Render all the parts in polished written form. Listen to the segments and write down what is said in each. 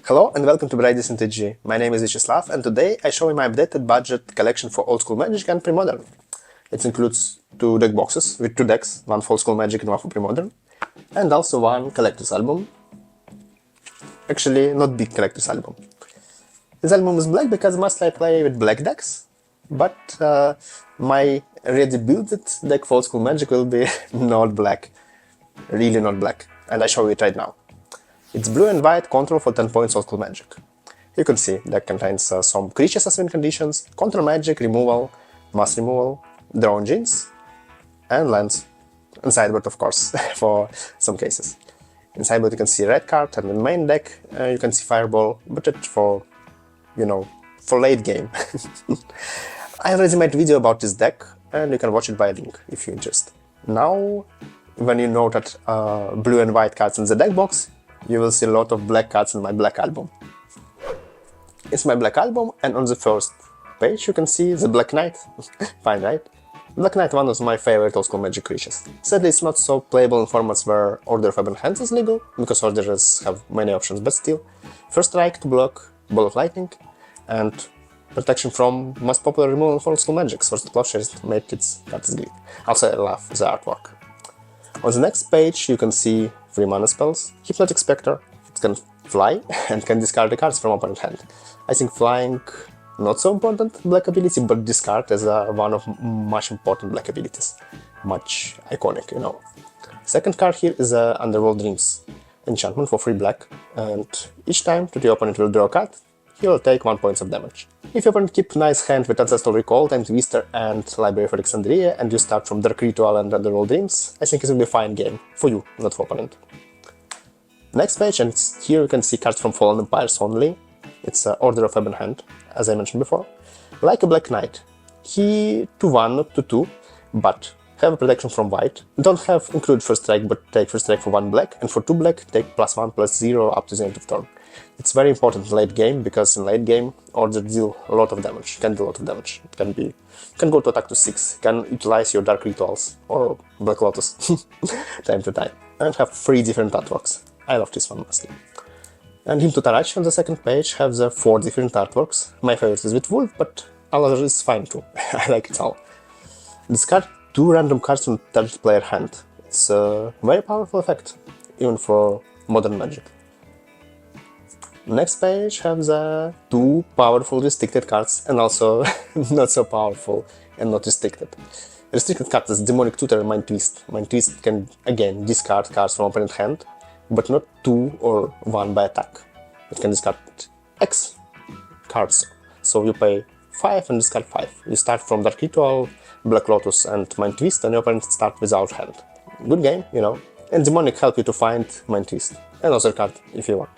Hello and welcome to School MtG. My name is Vyacheslav and today I show you my updated budget collection for Old School MtG and Premodern. It includes 2 deck boxes with 2 decks, one for Old School MtG and one for Premodern, and also one collector's album. Actually, not big collector's album. This album is black because mostly I play with black decks, but my ready built deck for Old School MtG will be not black, really not black, and I show you it right now. It's blue and white control for 10 points Old School MtG. You can see that contains some creatures as win conditions, control magic, removal, mass removal, draw engines, and lands. And sideboard, of course, for some cases. In sideboard you can see red card, and in main deck you can see fireball, but it's for, for late game. I already made a video about this deck, and you can watch it by link if you're interested. Now, when you know that blue and white cards in the deck box, you will see a lot of black cards in my black album. It's my black album, and on the first page you can see the Black Knight. Fine, right? Black Knight, one of my favorite Old School MtG creatures. Sadly, it's not so playable in formats where Order of Ebon Hands is legal, because orders have many options, but still. First strike to block, Ball of Lightning, and protection from most popular removal for Old School MtG, Swords to Plowshares make its cards great. Also, I love the artwork. On the next page you can see 3 mana spells. Hypnotic Spectre, it can fly and can discard the cards from opponent hand. I think flying not so important black ability, but discard is one of much important black abilities. Much iconic, Second card here is Underworld Dreams. Enchantment for 3 black, and each time that the opponent will draw a card, he will take 1 point of damage. If your opponent keeps nice hand with Ancestral Recall, Time Twister and Library for Alexandria, and you start from Dark Ritual and Underworld Dreams, I think it will be a fine game. For you, not for opponent. Next page, and here you can see cards from Fallen Empires only. It's Order of Ebon Hand, as I mentioned before. Like a Black Knight. He 2-1, not 2-2, but have a protection from white. Don't have include first strike, but take first strike for 1 black, and for 2 black, take +1/+0 up to the end of turn. It's very important in late game, because in late game, orders deal a lot of damage, can do a lot of damage. It can go to attack to 6, can utilize your Dark Rituals, or Black Lotus, time to time, and have 3 different artworks. I love this one mostly. And Hymn to Tarach on the second page have the 4 different artworks. My favorite is with Wolf, but others is fine too. I like it all. Discard 2 random cards from target player hand. It's a very powerful effect, even for modern Magic. Next page have the 2 powerful restricted cards, and also not so powerful and not restricted. Restricted cards is Demonic Tutor and Mind Twist. Mind Twist can again discard cards from opponent hand, but not 2 or 1 by attack. It can discard X cards, so you pay 5 and discard 5. You start from Dark Ritual, Black Lotus and Mind Twist, and your opponent start without hand. Good game, And Demonic help you to find Mind Twist. Another card if you want.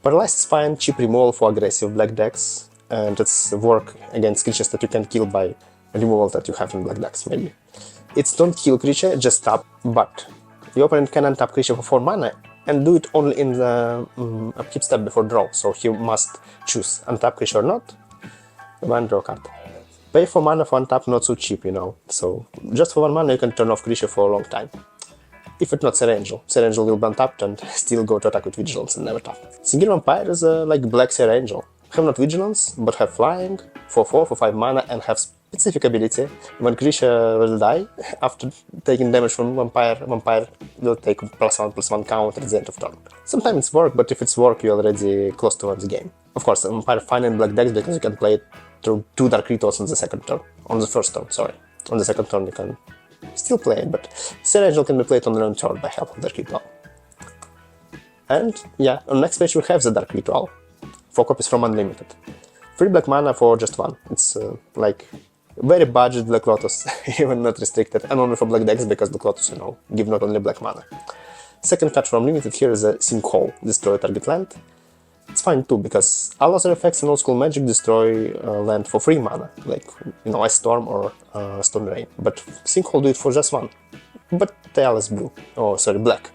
Paralyzed is fine, cheap removal for aggressive black decks, and it's work against creatures that you can kill by removal that you have in black decks, maybe. It's don't kill creature, just tap, but the opponent can untap creature for 4 mana, and do it only in the upkeep step before draw, so he must choose untap creature or not, and draw card. Pay 4 mana for untap, not so cheap, so just for 1 mana you can turn off creature for a long time. If it's not Serangel. Serangel will be untapped and still go to attack with Vigilance and never tap. Single Vampire is like Black Serangel. Have not Vigilance, but have Flying, 4/4 for 5 mana, and have specific ability. When creature will die, after taking damage from Vampire will take +1/+1 counter at the end of turn. Sometimes it's work, but if it's work, you're already close to win the game. Of course, Vampire fine in black decks because you can play it through 2 Dark Rituals on the second turn. On the first turn, sorry. On the second turn you can still play it, but Serangel can be played on their own turn by help of Dark Ritual. And yeah, on the next page we have the Dark Ritual. 4 copies from Unlimited. 3 black mana for just 1. It's like very budget Black Lotus, even not restricted, and only for black decks because Black Lotus, give not only black mana. Second card from Unlimited here is a Sinkhole, destroy target land. It's fine too, because all other effects in Old School MtG destroy land for 3 mana, like, Ice Storm or Storm Rain, but Sinkhole do it for just 1. But they are less blue. Oh, sorry, black.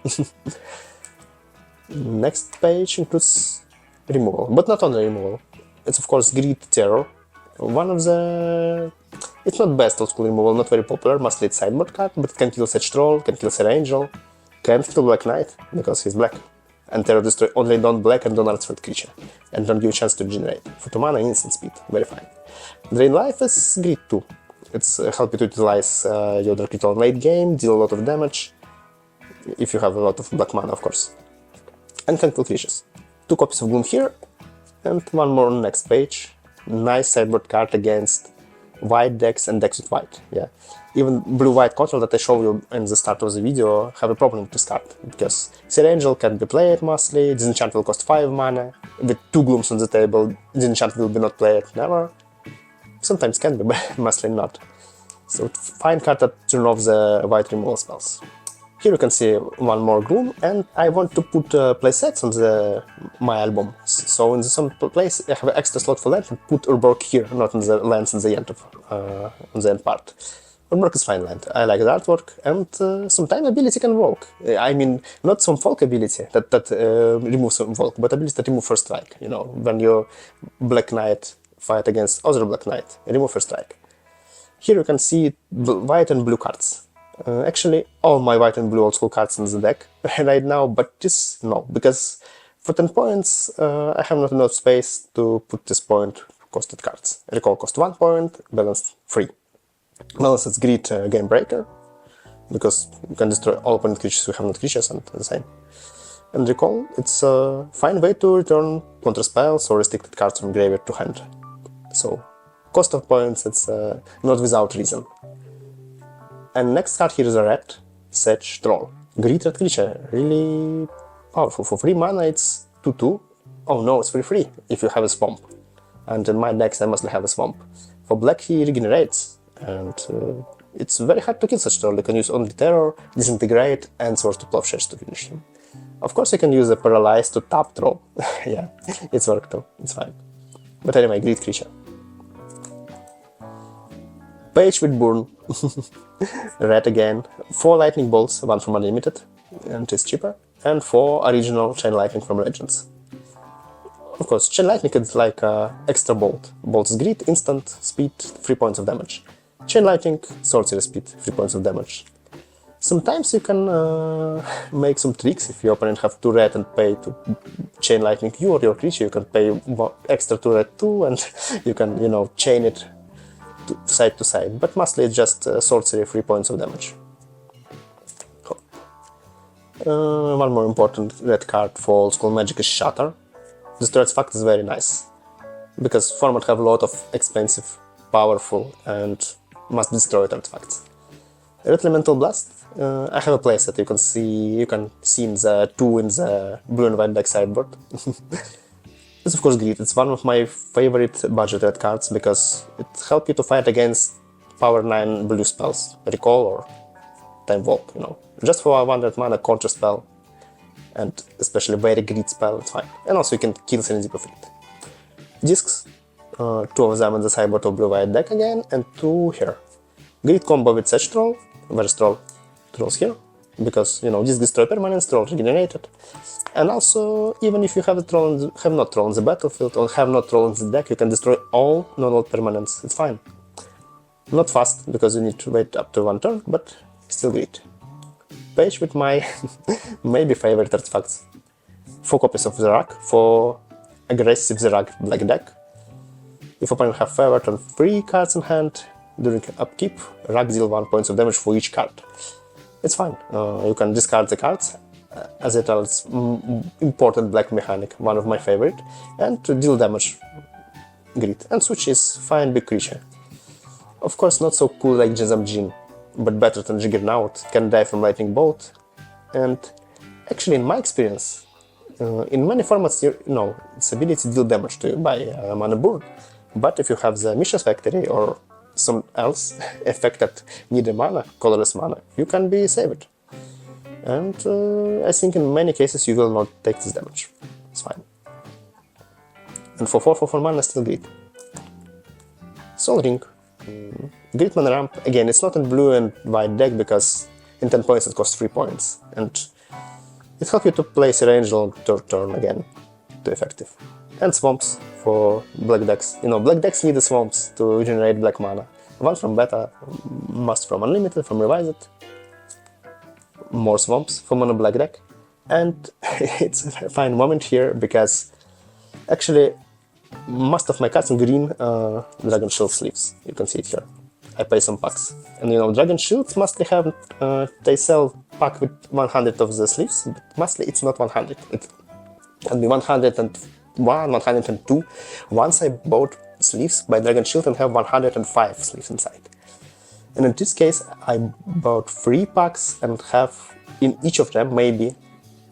Next page includes removal, but not only removal. It's of course Greed Terror. One of the... It's not best Old School removal, not very popular, mostly it's sideboard card, but it can kill Sedge Troll, can kill Serangel, can't kill Black Knight, because he's black. and terror destroy only non-black and non-artifact creature, and don't give a chance to regenerate. For 2 mana, instant speed, very fine. Drain life is great too. It's help you to utilize your Dark Ritual in late game, deal a lot of damage, if you have a lot of black mana, of course. And can kill creatures. 2 copies of Gloom here, and 1 more on the next page. Nice sideboard card against white decks and decks with white, yeah. Even blue-white control that I showed you in the start of the video have a problem with this card, because Seer Angel can be played mostly, Disenchant will cost 5 mana, with 2 Glooms on the table, Disenchant will be not played, never. Sometimes can be, but mostly not. So fine card that turn off the white removal spells. Here you can see 1 more Gloom, and I want to put play sets on my album. So in some place I have an extra slot for land and put Urborg here, not in the lands in the end of on the end part. Urborg is fine land. I like the artwork, and sometimes ability can work. I mean, not some folk ability that removes some folk, but ability that remove first strike. You know, when your Black Knight fight against other Black Knight, remove first strike. Here you can see white and blue cards. Actually, all my white and blue old school cards in the deck right now, but this no, because for 10 points I have not enough space to put this point costed cards. Recall cost 1 point, balance 3. Balance is great game breaker, because you can destroy all opponent creatures who have not creatures and the same. And recall, it's a fine way to return counter spells or restricted cards from graveyard to hand. So, cost of points, it's not without reason. And next card here is a red Sedge Troll. Great red creature, really powerful. For 3 mana it's 2/2. Oh no, it's 3/3 if you have a swamp. And in my decks I mostly have a swamp. For black he regenerates, and it's very hard to kill such troll. You can use only terror, disintegrate, and Swords to Plowshares to finish him. Of course you can use a paralyze to tap troll. Yeah, it's worked too, it's fine. But anyway, great creature. Page with Burn. Red again. 4 lightning bolts, 1 from Unlimited, and it's cheaper. And 4 original Chain Lightning from Legends. Of course, Chain Lightning is like extra bolt. Bolt is great, instant, speed, 3 points of damage. Chain Lightning, sorcery speed, 3 points of damage. Sometimes you can make some tricks. If your opponent have 2 red and pay to Chain Lightning you or your creature, you can pay extra 2 red too, and you can, you know, chain it side to side, but mostly it's just sorcery, 3 points of damage. One more important red card for Old School MtG is Shatter. Destroy Artifact is very nice, because format have a lot of expensive, powerful, and must destroy artifacts. Red Elemental Blast, I have a playset, you can see in the 2 in the blue and white deck sideboard. It's of course great, it's one of my favorite budget red cards, because it helps you to fight against power 9 blue spells, Recall or Time Walk, you know. Just for 100 mana counter spell, and especially very great spell, it's fine. And also you can kill Serenity of it. Discs, 2 of them in the sideboard of blue-white deck again, and 2 here. Great combo with Sedge Troll, very strong trolls here, because, you know, this destroy permanents, troll regenerated. And also, even if you have not troll in the battlefield or have not troll in the deck, you can destroy all non-old permanents, it's fine. Not fast, because you need to wait up to 1 turn, but still great. Page with my maybe favorite artifacts. 4 copies of Zerak for aggressive Zerak black deck. If opponent have favored on 3 cards in hand, during upkeep, Rak deal 1 points of damage for each card. It's fine, you can discard the cards, as it is important black mechanic, one of my favorite, and to deal damage, great. And Switch is fine big creature. Of course not so cool like Jin, but better than Juggernaut, can die from Lightning Bolt, and actually in my experience, in many formats, you know, its ability to deal damage to you by mana burn, but if you have the Mishra's Factory or some else effect that need a mana, colorless mana, you can be saved. And I think in many cases you will not take this damage. It's fine. And for 4/4 mana still great. Soul Ring. Great mana ramp. Again, it's not in blue and white deck, because in 10 points it costs 3 points. And it helps you to play Seer Angel on 3rd turn again. Too effective. And Swamps for black decks. You know, black decks need the Swamps to generate black mana. 1 from Beta, must from Unlimited, from Revised. More Swamps for mono black deck. And it's a fine moment here because actually most of my cards in green Dragon Shield sleeves. You can see it here. I pay some packs. And you know, Dragon Shields mostly have, they sell pack with 100 of the sleeves, but mostly it's not 100. It can be 101, 102. Once I bought sleeves by Dragon Shield and have 105 sleeves inside. And in this case, I bought 3 packs and have in each of them maybe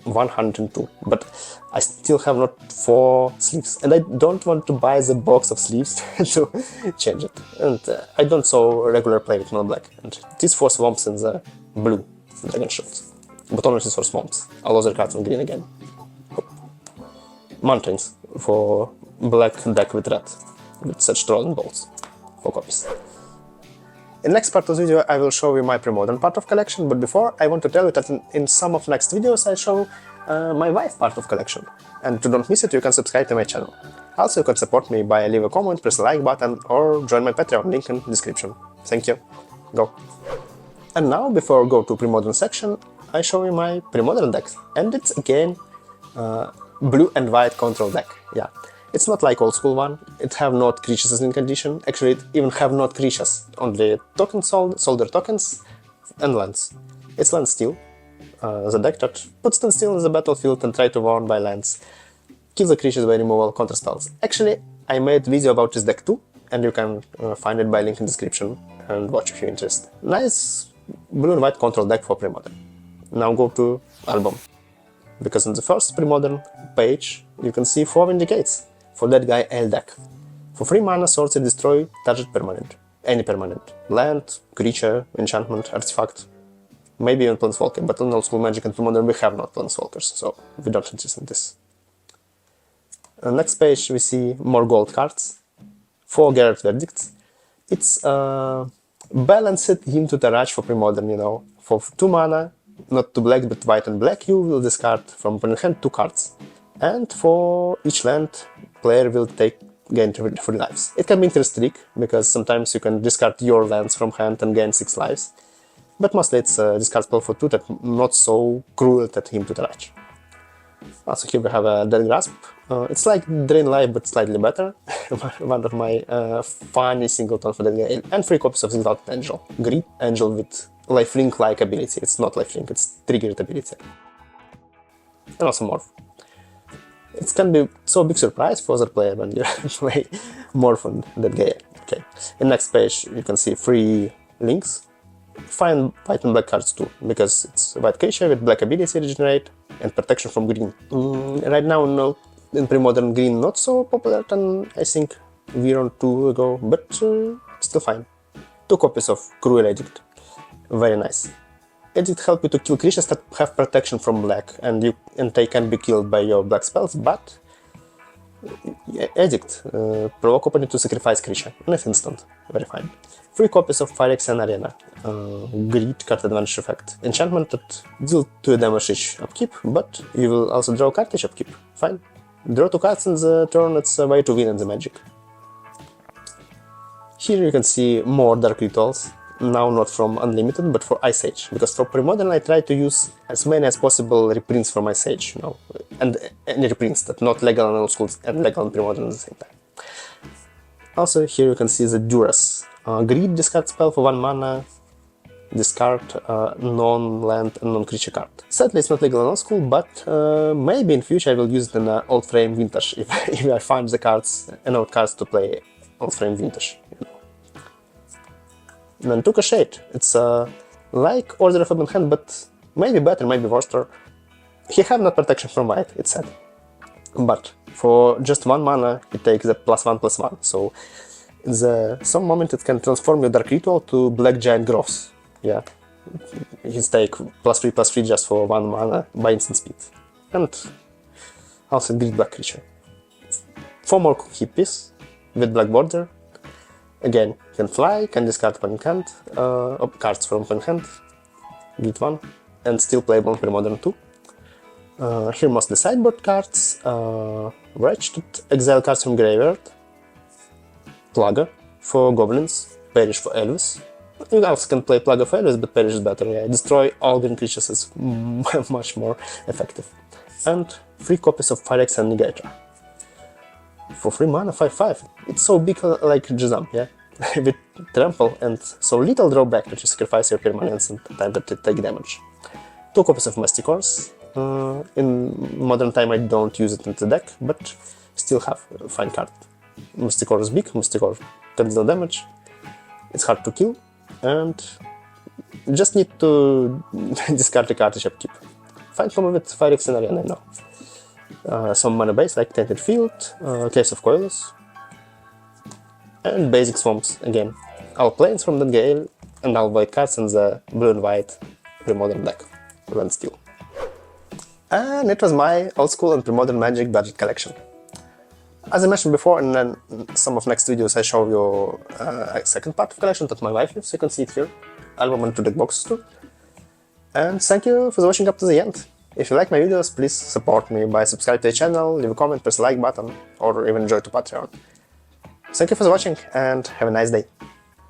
102, but I still have not 4 sleeves, and I don't want to buy the box of sleeves to change it. And I don't so regular play with non-black. And these 4 swamps in the blue Dragon Shield, but only these 4 swamps. All other cards in green again. Mountains for black deck with red, with such trolling bolts. 4 copies. In next part of the video I will show you my Premodern part of collection, but before I want to tell you that in some of next videos I show my wife part of collection. And to don't miss it, you can subscribe to my channel. Also you can support me by leave a comment, press the like button or join my Patreon, link in description. Thank you. Go. And now, before I go to Premodern section, I show you my Premodern deck. And it's again blue and white control deck. Yeah. It's not like old school one, it have not creatures as in condition, actually it even have not creatures, only tokens sold, soldier tokens and lands. It's land steal, the deck that puts them steal in the battlefield and try to warn by lands, kill the creatures by removal, counter spells. Actually, I made video about this deck too, and you can find it by link in description and watch if you're interested. Nice blue and white control deck for Premodern. Now go to album, because in the first Premodern page you can see 4 Vindicates. For that guy, L deck. For 3 mana, sorcery, destroy target permanent. Any permanent. Land, creature, enchantment, artifact. Maybe even Planeswalker, but in Old School Magic and Premodern we have not Planeswalkers, so we don't insist on this. On next page we see more gold cards. 4 Geralt Verdicts. It's balanced into Tarach for Premodern, you know. For 2 mana, not 2 black but white and black, you will discard from opponent hand 2 cards. And for each land, player will gain 3 lives. It can be interest trick, because sometimes you can discard your lands from hand and gain 6 lives. But mostly it's a discard spell for 2 that not so cruel that him to Tarach. Also here we have a Dead Grasp. It's like Drain Life but slightly better. One of my funny singleton for that guy. And 3 copies of Exalted Angel. Green Angel with lifelink-like ability. It's not lifelink, it's triggered ability. And also Morph. It can be so big surprise for other player when you play Morph on that guy. Okay. In next page you can see 3 links. Find white and black cards too, because it's white creature with black ability regenerate and protection from green. Right now no, in Premodern green not so popular than I think Viron 2 ago, but still fine. 2 copies of Cruel Edict. Very nice. Edict help you to kill creatures that have protection from black, and they can be killed by your black spells, but Edict provoke opponent to sacrifice creature in an instant. Very fine. 3 copies of Phyrexian Arena. Greed card advantage effect. Enchantment that deal 2 damage each upkeep, but you will also draw a card each upkeep. Fine. Draw 2 cards in the turn, it's a way to win in the Magic. Here you can see more Dark Rituals. Now not from Unlimited, but for Ice Age, because for Premodern I try to use as many as possible reprints from Ice Age, you know, and any reprints that not legal and old school and legal and Premodern at the same time. Also here you can see the Duras. Greed discard spell for 1 mana, discard non-land and non-creature card. Sadly it's not legal and old school, but maybe in future I will use it in Old Frame Vintage if I find the cards, enough cards to play Old Frame Vintage, you know. And then took a shade. It's like Order of Open Hand, but maybe better, maybe worse. He have not protection from white, it's sad. But for just 1 mana, it takes the +1/+1. So in some moment it can transform your Dark Ritual to Black Giant Growths. Yeah, he's take +3/+3 just for 1 mana by instant speed. And also Greed Black Creature. 4 more hippies with black border. Again, can fly, can discard opponent hand, cards from opponent hand, get 1, and still playable in Premodern 2. Here mostly sideboard cards, Wretched, exile cards from Graveyard, Plaga for Goblins, Perish for Elves. You also can play Plaga for Elves, but Perish is better, yeah. Destroy all green creatures is much more effective. and 3 copies of Firex and Negator. For 3 mana, 5/5. It's so big like Jizam, yeah? With trample and so little drawback that you sacrifice your permanents and time that you take damage. 2 copies of Masticores. In modern time I don't use it in the deck, but still have a fine card. Mysticore is big, Mysticore can deal damage, it's hard to kill, and you just need to discard the card each upkeep. Fine combo with Firex and Arena now. Some mana base like Tainted Field, Case of Coilers, and basic swamps again. All planes from that gale, and all white cards in the blue and white Premodern deck. Land Steel. And it was my old school and Premodern Magic budget collection. As I mentioned before, in some of next videos I show you a second part of collection that my wife used, so you can see it here. Album and 2 deck boxes too. And thank you for watching up to the end. If you like my videos, please support me by subscribing to the channel, leave a comment, press the like button, or even join to Patreon. Thank you for watching and have a nice day.